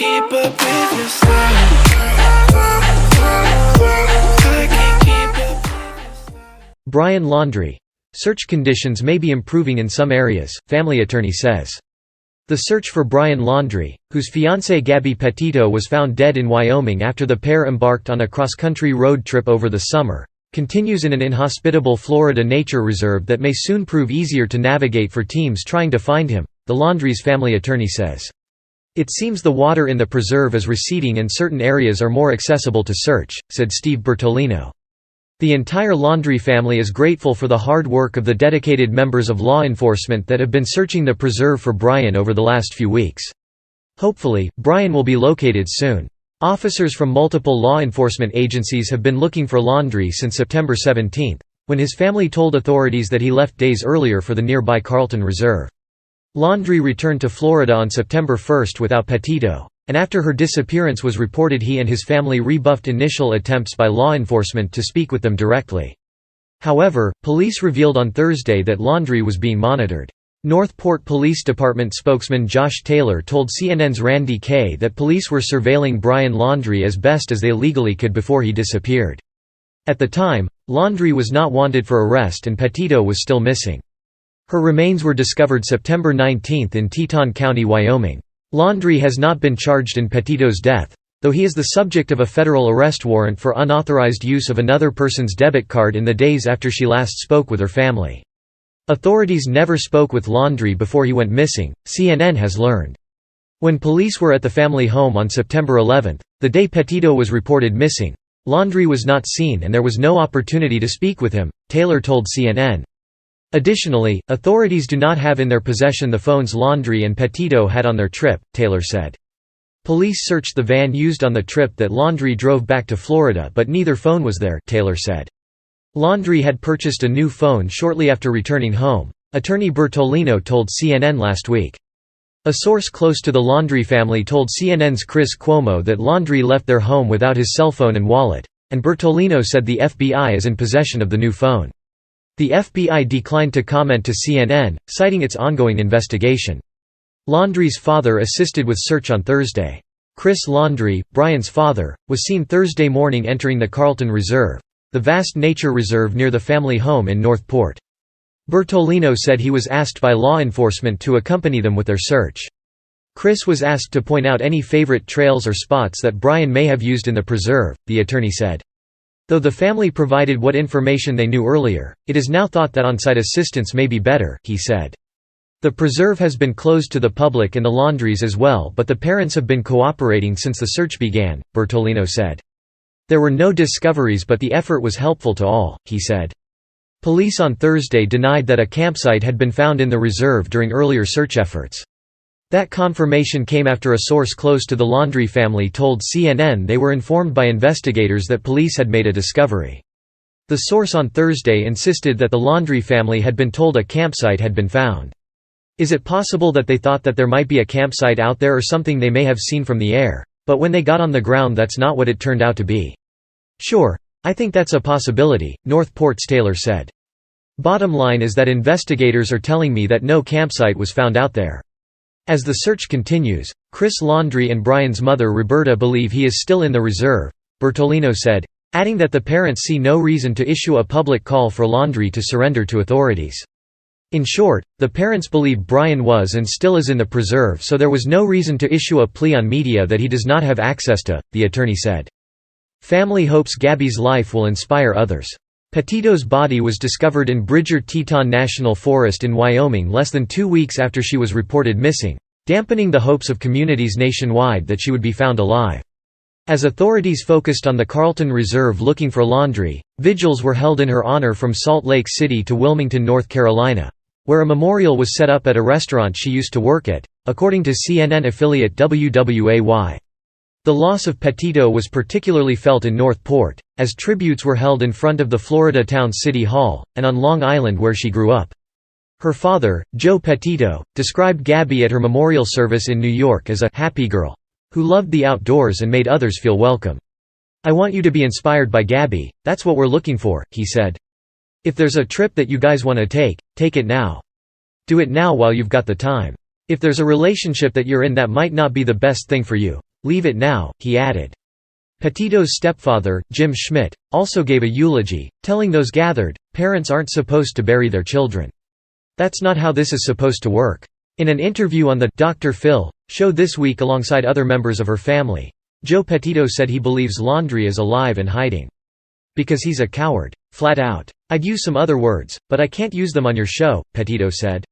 keep up with your style. I can't keep up. Brian Laundrie. Search conditions may be improving in some areas, family attorney says. The search for Brian Laundrie, whose fiancée Gabby Petito was found dead in Wyoming after the pair embarked on a cross-country road trip over the summer, continues in an inhospitable Florida nature reserve that may soon prove easier to navigate for teams trying to find him, the Laundrie's family attorney says. It seems the water in the preserve is receding and certain areas are more accessible to search, said Steve Bertolino. The entire Laundrie family is grateful for the hard work of the dedicated members of law enforcement that have been searching the preserve for Brian over the last few weeks. Hopefully, Brian will be located soon. Officers from multiple law enforcement agencies have been looking for Laundrie since September 17, when his family told authorities that he left days earlier for the nearby Carlton Reserve. Laundrie returned to Florida on September 1 without Petito, and after her disappearance was reported, he and his family rebuffed initial attempts by law enforcement to speak with them directly. However, police revealed on Thursday that Laundrie was being monitored. Northport Police Department spokesman Josh Taylor told CNN's Randy Kay that police were surveilling Brian Laundrie as best as they legally could before he disappeared. At the time, Laundrie was not wanted for arrest and Petito was still missing. Her remains were discovered September 19 in Teton County, Wyoming. Laundrie has not been charged in Petito's death, though he is the subject of a federal arrest warrant for unauthorized use of another person's debit card in the days after she last spoke with her family. Authorities never spoke with Laundrie before he went missing, CNN has learned. When police were at the family home on September 11, the day Petito was reported missing, Laundrie was not seen and there was no opportunity to speak with him, Taylor told CNN. Additionally, authorities do not have in their possession the phones Laundrie and Petito had on their trip, Taylor said. Police searched the van used on the trip that Laundrie drove back to Florida, but neither phone was there, Taylor said. Laundrie had purchased a new phone shortly after returning home, attorney Bertolino told CNN last week. A source close to the Laundrie family told CNN's Chris Cuomo that Laundrie left their home without his cell phone and wallet, and Bertolino said the FBI is in possession of the new phone. The FBI declined to comment to CNN, citing its ongoing investigation. Laundrie's father assisted with search on Thursday. Chris Laundrie, Brian's father, was seen Thursday morning entering the Carlton Reserve, the vast nature reserve near the family home in Northport. Bertolino said he was asked by law enforcement to accompany them with their search. Chris was asked to point out any favorite trails or spots that Brian may have used in the preserve, the attorney said. Though the family provided what information they knew earlier, it is now thought that on-site assistance may be better, he said. The preserve has been closed to the public and the Laundries as well, but the parents have been cooperating since the search began, Bertolino said. There were no discoveries, but the effort was helpful to all, he said. Police on Thursday denied that a campsite had been found in the reserve during earlier search efforts. That confirmation came after a source close to the Laundrie family told CNN they were informed by investigators that police had made a discovery. The source on Thursday insisted that the Laundrie family had been told a campsite had been found. Is it possible that they thought that there might be a campsite out there or something they may have seen from the air, but when they got on the ground that's not what it turned out to be? Sure, I think that's a possibility, Northport's Taylor said. Bottom line is that investigators are telling me that no campsite was found out there. As the search continues, Chris Laundrie and Brian's mother Roberta believe he is still in the reserve, Bertolino said, adding that the parents see no reason to issue a public call for Laundrie to surrender to authorities. In short, the parents believe Brian was and still is in the preserve, so there was no reason to issue a plea on media that he does not have access to, the attorney said. Family hopes Gabby's life will inspire others. Petito's body was discovered in Bridger-Teton National Forest in Wyoming less than 2 weeks after she was reported missing, dampening the hopes of communities nationwide that she would be found alive. As authorities focused on the Carlton Reserve looking for Laundrie, vigils were held in her honor from Salt Lake City to Wilmington, North Carolina, where a memorial was set up at a restaurant she used to work at, according to CNN affiliate WWAY. The loss of Petito was particularly felt in Northport, as tributes were held in front of the Florida Town City Hall, and on Long Island where she grew up. Her father, Joe Petito, described Gabby at her memorial service in New York as a «happy girl» who loved the outdoors and made others feel welcome. "I want you to be inspired by Gabby, that's what we're looking for," he said. "If there's a trip that you guys want to take it now. Do it now while you've got the time. If there's a relationship that you're in that might not be the best thing for you, "Leave it now," he added. Petito's stepfather, Jim Schmidt, also gave a eulogy, telling those gathered, "Parents aren't supposed to bury their children. That's not how this is supposed to work." In an interview on the Dr. Phil show this week alongside other members of her family, Joe Petito said he believes Laundrie is alive and hiding. "Because he's a coward. Flat out. I'd use some other words, but I can't use them on your show," Petito said.